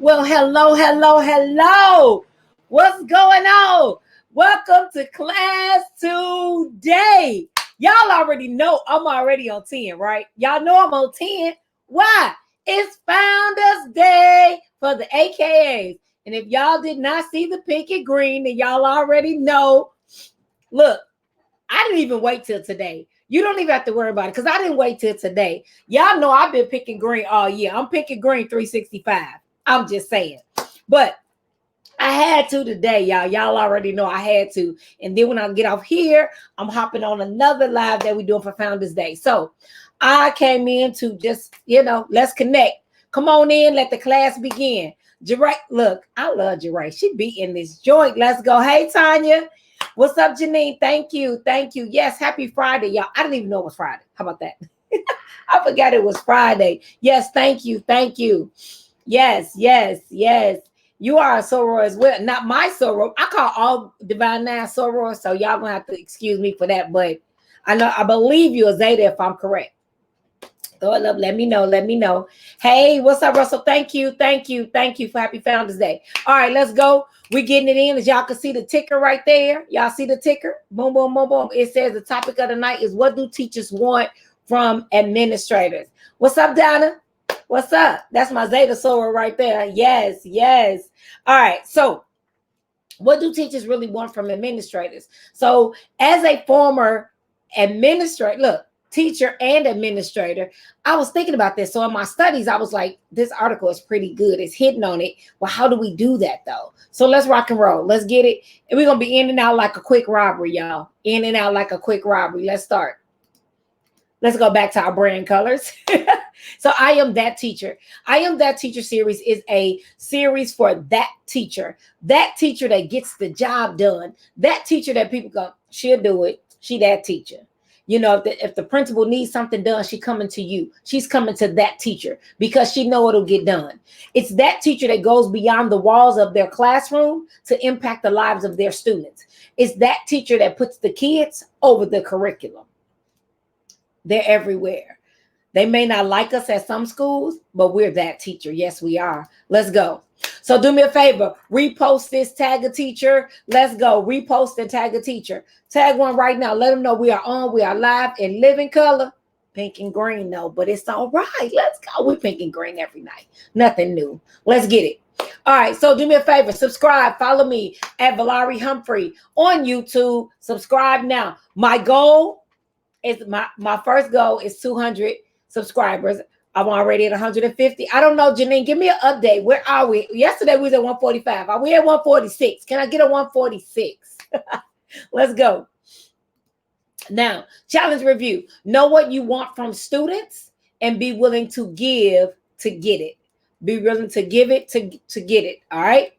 Well, hello, hello, hello. What's going on? Welcome to class today. Y'all already know I'm already on 10, right? Y'all know I'm on 10. Why? It's Founders Day for the AKAs. And if y'all did not see the pink and green, then y'all already know. Look, I didn't even wait till today. You don't even have to worry about it because I didn't wait till today. Y'all know I've been picking green all year. I'm picking green 365. I'm just saying. But I had to today, y'all. Y'all already know I had to. And then when I get off here, I'm hopping on another live that we're doing for Founders Day. So I came in to just, let's connect. Come on in. Let the class begin. Jeray, look, I love Jeray. She be in this joint. Let's go. Hey, Tanya. What's up, Janine? Thank you. Thank you. Yes, happy Friday, y'all. I didn't even know it was Friday. How about that? I forgot it was Friday. Yes, thank you. Thank you. Yes, yes, yes. You are a soror as well. Not my soror. I call all Divine Nine soror, so y'all gonna have to excuse me for that. But I believe you a Zeta if I'm correct. Throw it up. Let me know. Let me know. Hey, what's up, Russell? Thank you. Thank you. Thank you for Happy Founders Day. All right, let's go. We're getting it in. As y'all can see the ticker right there. Y'all see the ticker? Boom, boom, boom, boom. It says the topic of the night is what do teachers want from administrators? What's up, Donna? What's up? That's my Zeta Sora right there. Yes, yes. All right. So what do teachers really want from administrators? So as a former administrator, look, teacher and administrator, I was thinking about this. So in my studies, I was like, this article is pretty good. It's hitting on it. Well, how do we do that though? So let's rock and roll. Let's get it. And we're going to be in and out like a quick robbery, y'all. In and out like a quick robbery. Let's start. Let's go back to our brand colors. So I Am That Teacher. I Am That Teacher series is a series for that teacher that gets the job done, that teacher that people go, she'll do it. She that teacher. If the principal needs something done, she coming to you. She's coming to that teacher because she know it'll get done. It's that teacher that goes beyond the walls of their classroom to impact the lives of their students. It's that teacher that puts the kids over the curriculum. They're everywhere. They may not like us at some schools, but we're that teacher. Yes, we are. Let's go. So do me a favor. Repost this, tag a teacher. Let's go. Repost and tag a teacher. Tag one right now. Let them know we are on. We are live in living color. Pink and green, no, but it's all right. Let's go. We're pink and green every night. Nothing new. Let's get it. All right. So do me a favor. Subscribe. Follow me at Valari Humphrey on YouTube. Subscribe now. My goal is my first goal is 200 subscribers. I'm already at 150. I don't know, Janine, give me an update. Where are we? Yesterday we was at 145. Are we at 146? Can I get a 146? Let's go. Now, challenge review. Know what you want from students and be willing to give to get it. Be willing to give it to get it. All right.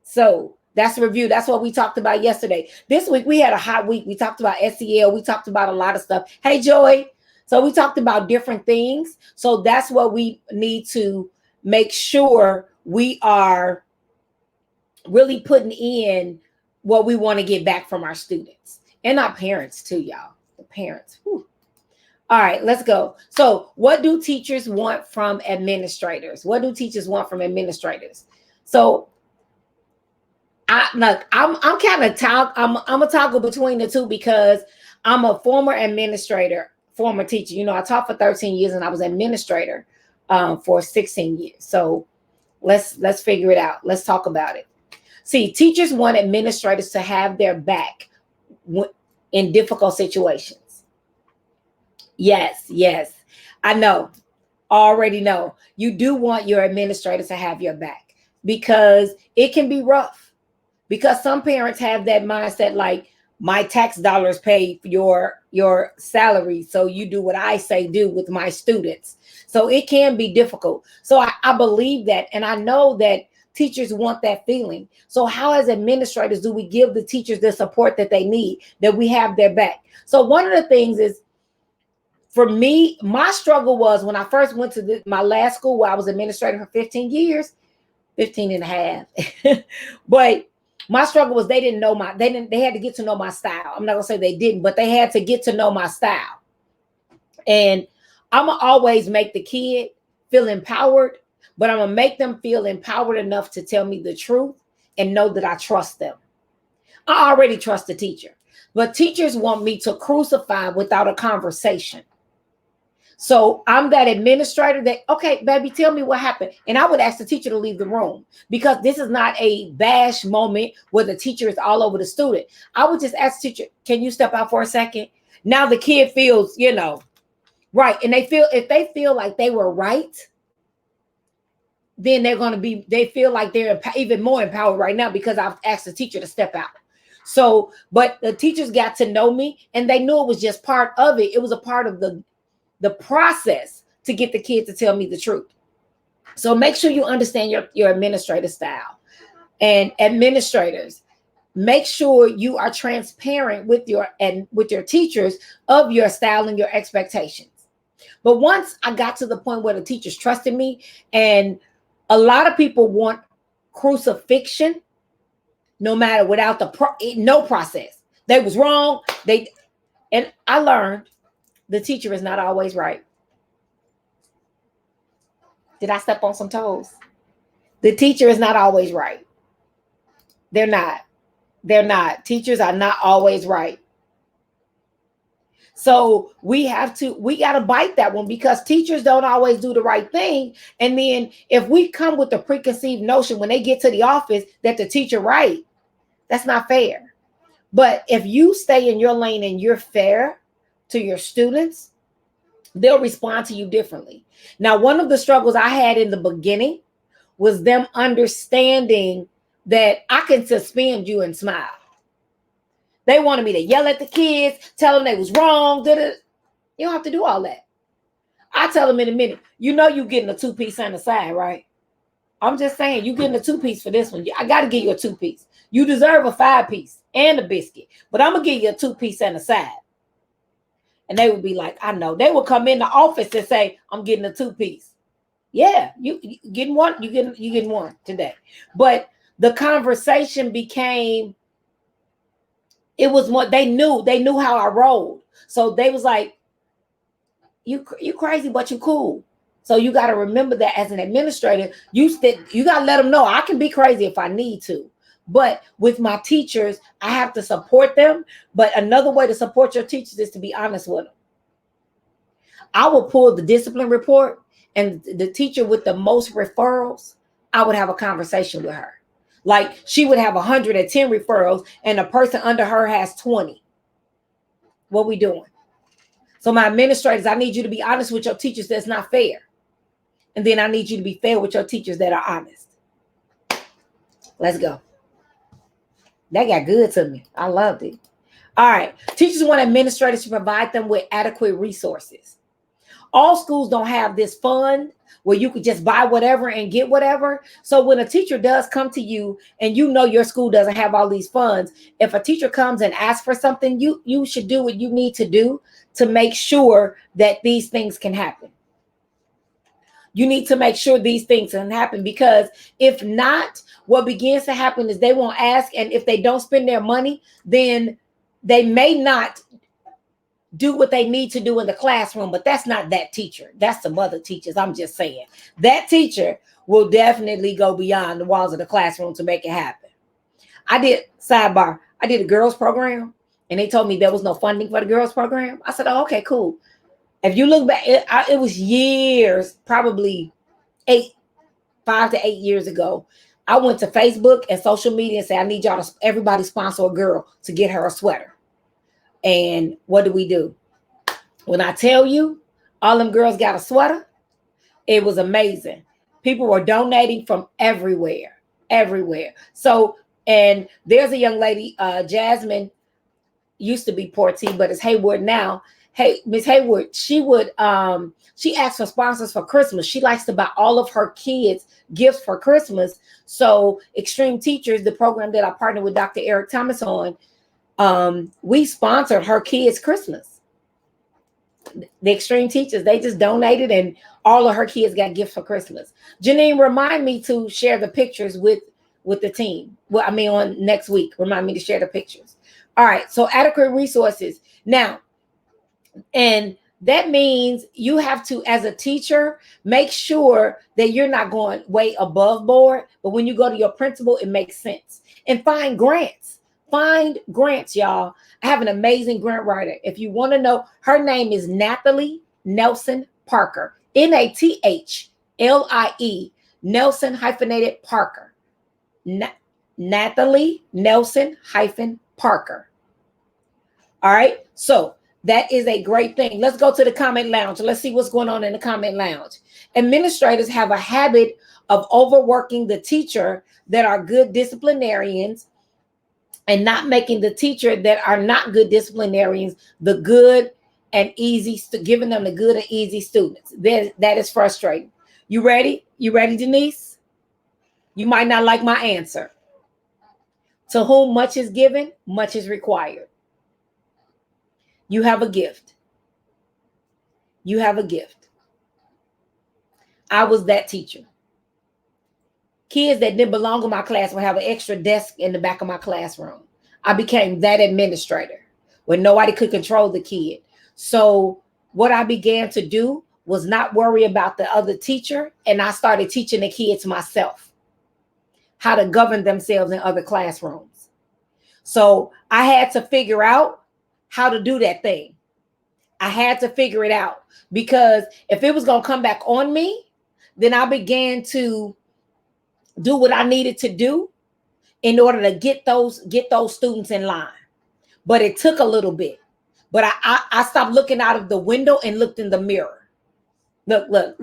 So that's a review. That's what we talked about yesterday. This week we had a hot week. We talked about SEL. We talked about a lot of stuff. Hey, Joy. So we talked about different things. So that's what we need to make sure we are really putting in what we want to get back from our students and our parents too, y'all. The parents. Whew. All right, let's go. So what do teachers want from administrators? What do teachers want from administrators? So I'm kind of I'm a toggle between the two because I'm a former administrator, former teacher. I taught for 13 years and I was administrator for 16 years. So let's figure it out. Let's talk about it. See, teachers want administrators to have their back in difficult situations. Yes, yes. I know. Already know. You do want your administrators to have your back because it can be rough. Because some parents have that mindset like, my tax dollars pay your salary, so you do what I say do with my students. So it can be difficult. So I believe that, and I know that teachers want that feeling. So how as administrators do we give the teachers the support that they need, that we have their back? So one of the things is, for me, my struggle was when I first went to my last school where I was administrator for 15 years, 15 and a half. But my struggle was they had to get to know my style. I'm not gonna say they didn't, but they had to get to know my style. And I'm gonna always make the kid feel empowered, but I'm going to make them feel empowered enough to tell me the truth and know that I trust them. I already trust the teacher, but teachers want me to crucify without a conversation. So I'm that administrator that, okay, baby, tell me what happened. And I would ask the teacher to leave the room, because this is not a bash moment where the teacher is all over the student. I would just ask the teacher, can you step out for a second? Now the kid feels, right. And if they feel like they were right, then they feel like they're even more empowered right now, because I've asked the teacher to step out. So, but the teachers got to know me, and they knew it was just part of it. It was a part of the process to get the kid to tell me the truth. So make sure you understand your administrative style. And administrators, make sure you are transparent with your teachers of your style and your expectations. But once I got to the point where the teachers trusted me, and a lot of people want crucifixion, no matter, without no process. They was wrong. And I learned the teacher is not always right. Did I step on some toes? The teacher is not always right. They're not. Teachers are not always right. So we got to bite that one, because teachers don't always do the right thing. And then if we come with the preconceived notion when they get to the office that the teacher right, that's not fair. But if you stay in your lane and you're fair to your students, they'll respond to you differently. Now, one of the struggles I had in the beginning was them understanding that I can suspend you and smile. They wanted me to yell at the kids, tell them they was wrong. You don't have to do all that. I tell them in a minute, you're getting a 2-piece on the side, right? I'm just saying, you're getting a 2-piece for this one. I got to give you a 2-piece. You deserve a 5-piece and a biscuit, but I'm going to give you a 2-piece and a side. And they would be like, I know. They would come in the office and say, I'm getting a 2-piece. Yeah, you getting one? You getting one today. But the conversation became, it was more, they knew how I rolled. So they was like, you crazy, but you cool. So you got to remember that as an administrator, you got to let them know I can be crazy if I need to. But with my teachers, I have to support them. But another way to support your teachers is to be honest with them. I will pull the discipline report, and the teacher with the most referrals, I would have a conversation with her. Like, she would have 110 referrals and the person under her has 20. What we doing? So my administrators, I need you to be honest with your teachers. That's not fair. And then I need you to be fair with your teachers that are honest. Let's go. That got good to me. I loved it. All right. Teachers want administrators to provide them with adequate resources. All schools don't have this fund where you could just buy whatever and get whatever. So when a teacher does come to you and your school doesn't have all these funds, if a teacher comes and asks for something, you should do what you need to do to make sure that these things can happen. You need to make sure these things can happen, because if not, what begins to happen is they won't ask. And if they don't spend their money, then they may not do what they need to do in the classroom. But that's not that teacher. That's some other teachers. I'm just saying that teacher will definitely go beyond the walls of the classroom to make it happen. I did a girls program, and they told me there was no funding for the girls program. I said, oh, okay, cool. If you look back, it was years, probably 5 to 8 years ago. I went to Facebook and social media and said, I need y'all to everybody sponsor a girl to get her a sweater. And what do? When I tell you, all them girls got a sweater, it was amazing. People were donating from everywhere. So, and there's a young lady, Jasmine, used to be Porty, but it's Hayward now. Hey, Miss Hayward, she asked for sponsors for Christmas. She likes to buy all of her kids gifts for Christmas. So Extreme Teachers, the program that I partnered with Dr. Eric Thomas on, we sponsored her kids' Christmas. The Extreme Teachers, they just donated, and all of her kids got gifts for Christmas. Janine, remind me to share the pictures with the team. Well, on next week. Remind me to share the pictures. All right, so adequate resources. Now, and That means you have to, as a teacher, make sure that you're not going way above board. But when you go to your principal, it makes sense. And find grants. Find grants, y'all. I have an amazing grant writer. If you want to know, her name is Nathalie Nelson Parker. Nathalie Nelson hyphenated Parker. Nathalie Nelson hyphen Parker. All right. So that is a great thing. Let's go to the comment lounge. Let's see what's going on in the comment lounge. Administrators have a habit of overworking the teacher that are good disciplinarians and not making the teacher that are not good disciplinarians the good and easy, giving them the good and easy students. That is frustrating. You ready? You ready, Denise? You might not like my answer. To whom much is given, much is required. You have a gift. You have a gift. I was that teacher. Kids that didn't belong in my class would have an extra desk in the back of my classroom. I became that administrator when nobody could control the kid. So what I began to do was not worry about the other teacher, and I started teaching the kids myself how to govern themselves in other classrooms. So I had to figure out how to do that thing. I had to figure it out, because if it was going to come back on me, then I began to do what I needed to do in order to get those students in line. But it took a little bit. But I stopped looking out of the window and looked in the mirror. Look.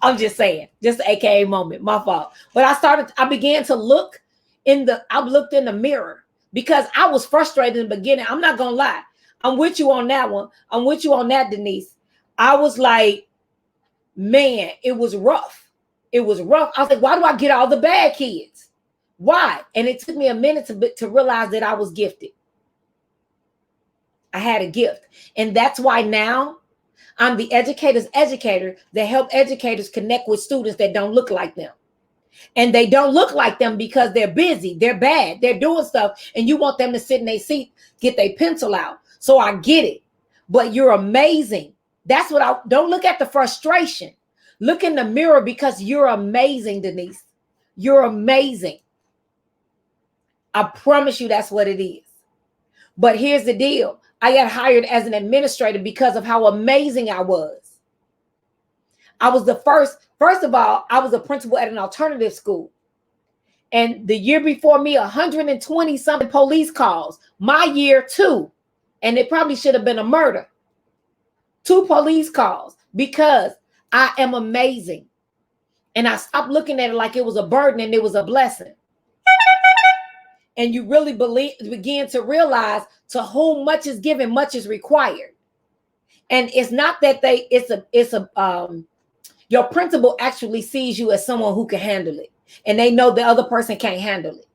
I'm just saying, just an AKA moment, my fault. But I began to look I looked in the mirror because I was frustrated in the beginning. I'm not gonna lie. I'm with you on that one. I'm with you on that, Denise. I was like, man, it was rough. It was rough. I was like, why do I get all the bad kids? Why? And it took me a minute to realize that I was gifted. I had a gift. And that's why now I'm the educator's educator that help educators connect with students that don't look like them. And they don't look like them because they're busy, they're bad, they're doing stuff, and you want them to sit in their seat, get their pencil out. So I get it. But you're amazing. That's what don't look at the frustration. Look in the mirror, because you're amazing, Denise. You're amazing. I promise you that's what it is. But here's the deal. I got hired as an administrator because of how amazing I was. I was the first of all, I was a principal at an alternative school. And the year before me, 120 something police calls. My year, 2. And it probably should have been a murder. 2 police calls, because I am amazing. And I stopped looking at it like it was a burden and it was a blessing. And you really begin to realize, to whom much is given, much is required. And it's not that your principal actually sees you as someone who can handle it, and they know the other person can't handle it.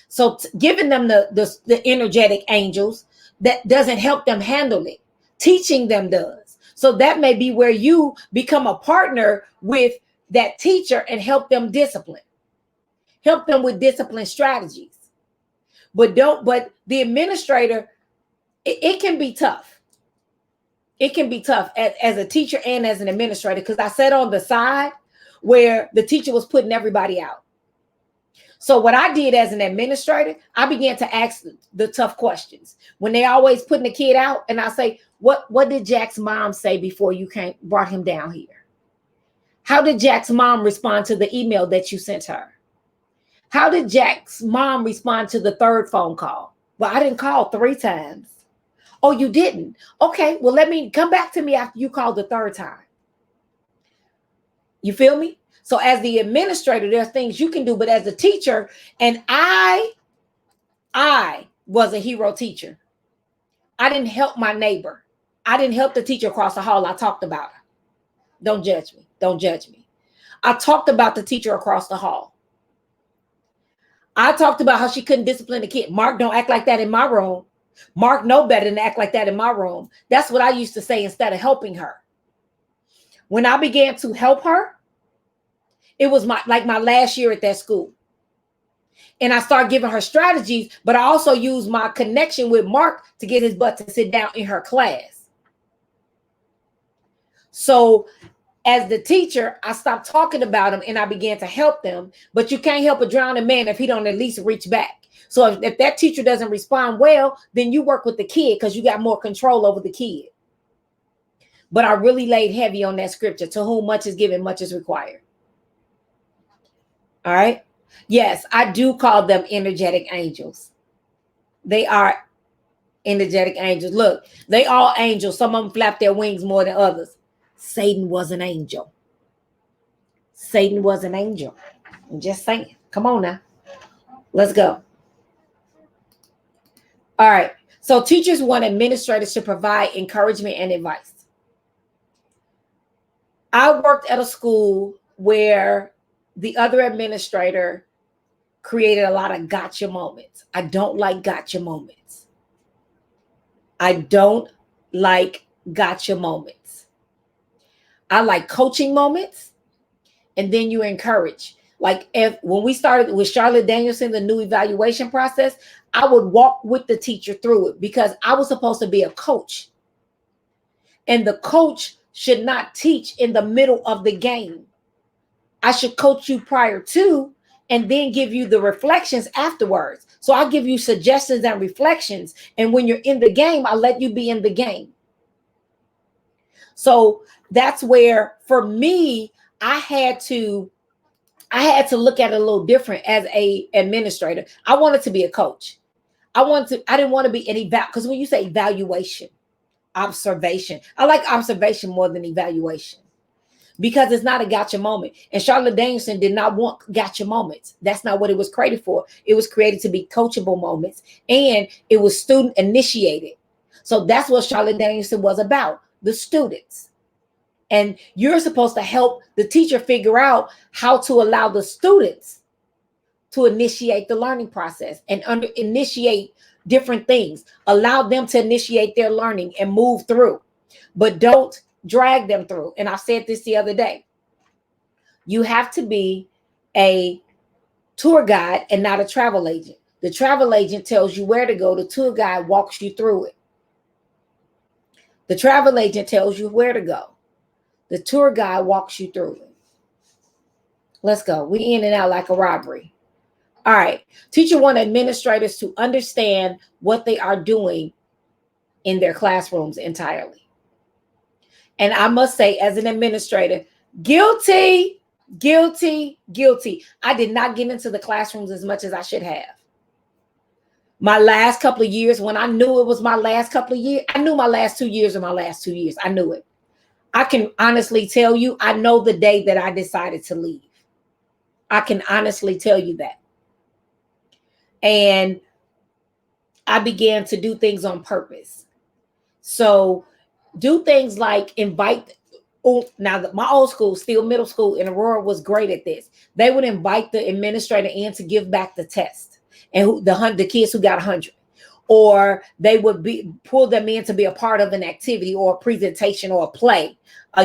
So giving them the energetic angels, that doesn't help them handle it. Teaching them does. So that may be where you become a partner with that teacher and help them discipline. Help them with discipline strategies. But the administrator, it can be tough. It can be tough as a teacher and as an administrator, because I sat on the side where the teacher was putting everybody out. So what I did as an administrator, I began to ask the tough questions. When they always putting the kid out, and I say, what did Jack's mom say before you brought him down here? How did Jack's mom respond to the email that you sent her? How did Jack's mom respond to the 3rd phone call? Well, I didn't call 3 times. Oh, you didn't? Okay, well, let me come back to me after you called the 3rd time. You feel me? So as the administrator, there are things you can do, but as a teacher, and I was a hero teacher. I didn't help my neighbor. I didn't help the teacher across the hall. I talked about her. Don't judge me. Don't judge me. I talked about the teacher across the hall. I talked about how she couldn't discipline the kid. Mark, don't act like that in my room. Mark know better than to act like that in my room. That's what I used to say instead of helping her. When I began to help her, it was my last year at that school. And I start giving her strategies, but I also use my connection with Mark to get his butt to sit down in her class. So as the teacher, I stopped talking about him and I began to help them. But you can't help a drowning man if he don't at least reach back. So if that teacher doesn't respond well, then you work with the kid because you got more control over the kid. But I really laid heavy on that scripture, to whom much is given, much is required. All right. Yes, I do call them energetic angels. They are energetic angels. Look, they all angels. Some of them flap their wings more than others. Satan was an angel. Satan was an angel. I'm just saying. Come on now. Let's go. All right. So teachers want administrators to provide encouragement and advice. I worked at a school where the other administrator created a lot of gotcha moments. I don't like gotcha moments. I don't like gotcha moments. I like coaching moments, and then you encourage. Like when we started with Charlotte Danielson, the new evaluation process, I would walk with the teacher through it because I was supposed to be a coach. And the coach should not teach in the middle of the game. I should coach you prior to and then give you the reflections afterwards. So I give you suggestions and reflections. And when you're in the game, I let you be in the game. So that's where, for me, I had to look at it a little different as a administrator. I wanted to be a coach. I didn't want to be an because when you say evaluation, observation, I like observation more than evaluation because it's not a gotcha moment. And Charlotte Danielson did not want gotcha moments. That's not what it was created for. It was created to be coachable moments, and it was student initiated. So that's what Charlotte Danielson was about, the students. And you're supposed to help the teacher figure out how to allow the students to initiate the learning process and initiate different things. Allow them to initiate their learning and move through, but don't drag them through. And I said this the other day. You have to be a tour guide and not a travel agent. The travel agent tells you where to go. The tour guide walks you through it. The travel agent tells you where to go. The tour guide walks you through it. Let's go. We in and out like a robbery. All right. Teacher want administrators to understand what they are doing in their classrooms entirely. And I must say, as an administrator, guilty, guilty, guilty. I did not get into the classrooms as much as I should have. My last couple of years, when I knew it was my last couple of years, I knew my last 2 years are my last 2 years. I knew it. I can honestly tell you, I know the day that I decided to leave. I can honestly tell you that. And I began to do things on purpose. So do things like invite. Now, my old school, still middle school in Aurora, was great at this. They would invite the administrator in to give back the test, and the kids who got 100. Or they would pull them in to be a part of an activity or a presentation or a play.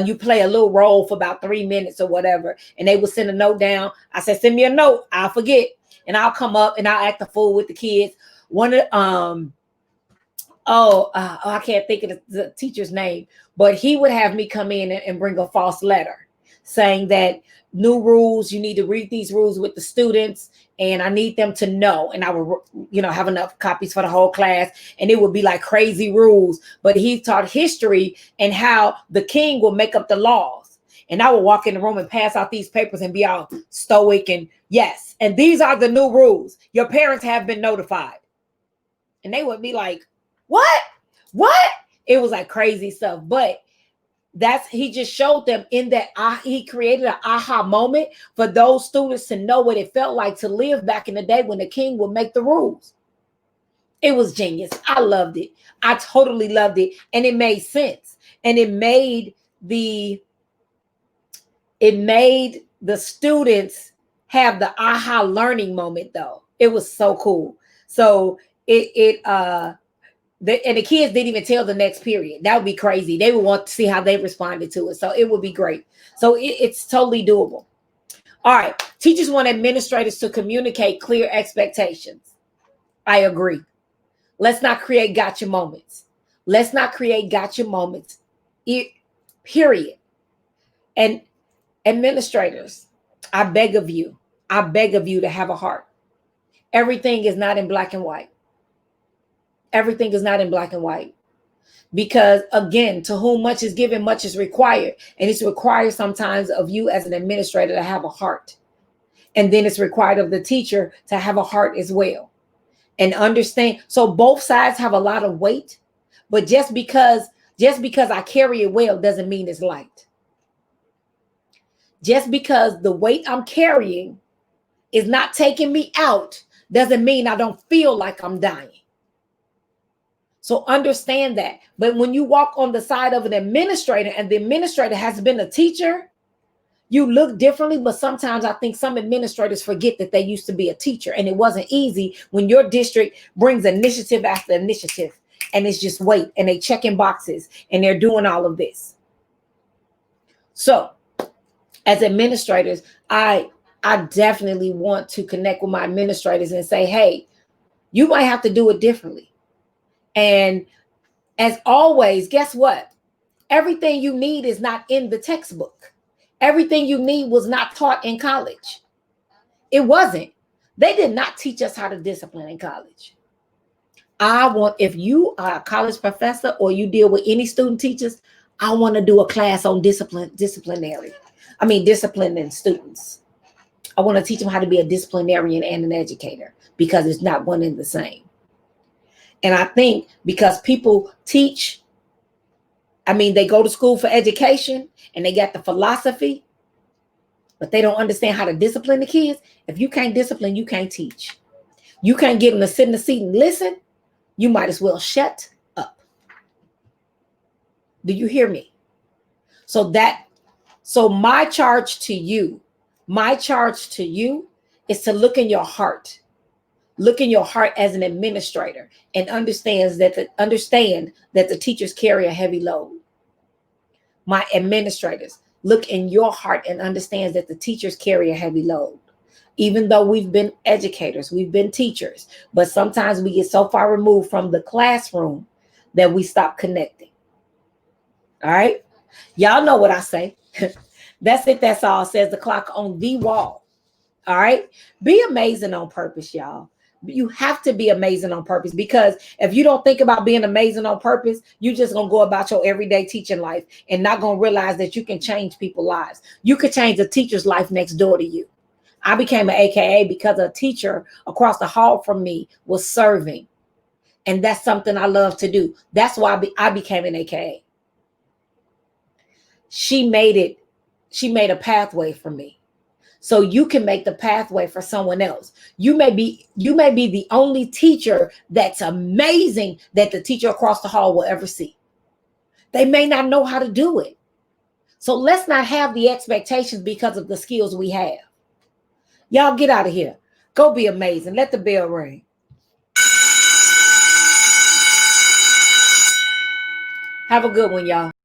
You play a little role for about 3 minutes or whatever, and they would send a note down. I said, send me a note. I'll forget, and I'll come up and I'll act the fool with the kids. I can't think of the teacher's name, but he would have me come in and bring a false letter saying that new rules, you need to read these rules with the students, and I need them to know. And I would, have enough copies for the whole class, and it would be like crazy rules. But he taught history and how the king will make up the laws. And I would walk in the room and pass out these papers and be all stoic and yes. And these are the new rules. Your parents have been notified. And they would be like, what? It was like crazy stuff. But he just showed them in that he created an aha moment for those students to know what it felt like to live back in the day when the king would make the rules. It was genius. I loved it. I totally loved it. And it made sense. And it made the students have the aha learning moment though. It was so cool. So and the kids didn't even tell the next period. That would be crazy. They would want to see how they responded to it. So it would be great. So it's totally doable. All right. Teachers want administrators to communicate clear expectations. I agree. Let's not create gotcha moments. Let's not create gotcha moments. Period. And administrators, I beg of you to have a heart. Everything is not in black and white. Everything is not in black and white. Because again, to whom much is given, much is required. And it's required sometimes of you as an administrator to have a heart. And then it's required of the teacher to have a heart as well. And understand. So both sides have a lot of weight, but just because I carry it well doesn't mean it's light. Just because the weight I'm carrying is not taking me out doesn't mean I don't feel like I'm dying. So understand that. But when you walk on the side of an administrator and the administrator has been a teacher, you look differently. But sometimes I think some administrators forget that they used to be a teacher, and it wasn't easy when your district brings initiative after initiative and it's just wait and they checking boxes and they're doing all of this. So as administrators, I definitely want to connect with my administrators and say, hey, you might have to do it differently. And as always, guess what? Everything you need is not in the textbook. Everything you need was not taught in college. It wasn't. They did not teach us how to discipline in college. If you are a college professor or you deal with any student teachers, I want to do a class on disciplining students. I want to teach them how to be a disciplinarian and an educator, because it's not one and the same. And I think because people teach, they go to school for education and they got the philosophy, but they don't understand how to discipline the kids. If you can't discipline, you can't teach. You can't get them to sit in the seat and listen. You might as well shut up. Do you hear me? So my charge to you is to look in your heart. Look in your heart as an administrator and understand that the teachers carry a heavy load. My administrators, look in your heart and understand that the teachers carry a heavy load. Even though we've been educators, we've been teachers, but sometimes we get so far removed from the classroom that we stop connecting. All right. Y'all know what I say. That's it. That's all, says the clock on the wall. All right. Be amazing on purpose, y'all. You have to be amazing on purpose, because if you don't think about being amazing on purpose, you're just going to go about your everyday teaching life and not going to realize that you can change people's lives. You could change a teacher's life next door to you. I became an AKA because a teacher across the hall from me was serving. And that's something I love to do. That's why I became an AKA. She made a pathway for me. So you can make the pathway for someone else. You may be the only teacher that's amazing that the teacher across the hall will ever see. They may not know how to do it. So let's not have the expectations because of the skills we have. Y'all get out of here. Go be amazing. Let the bell ring. Have a good one, y'all.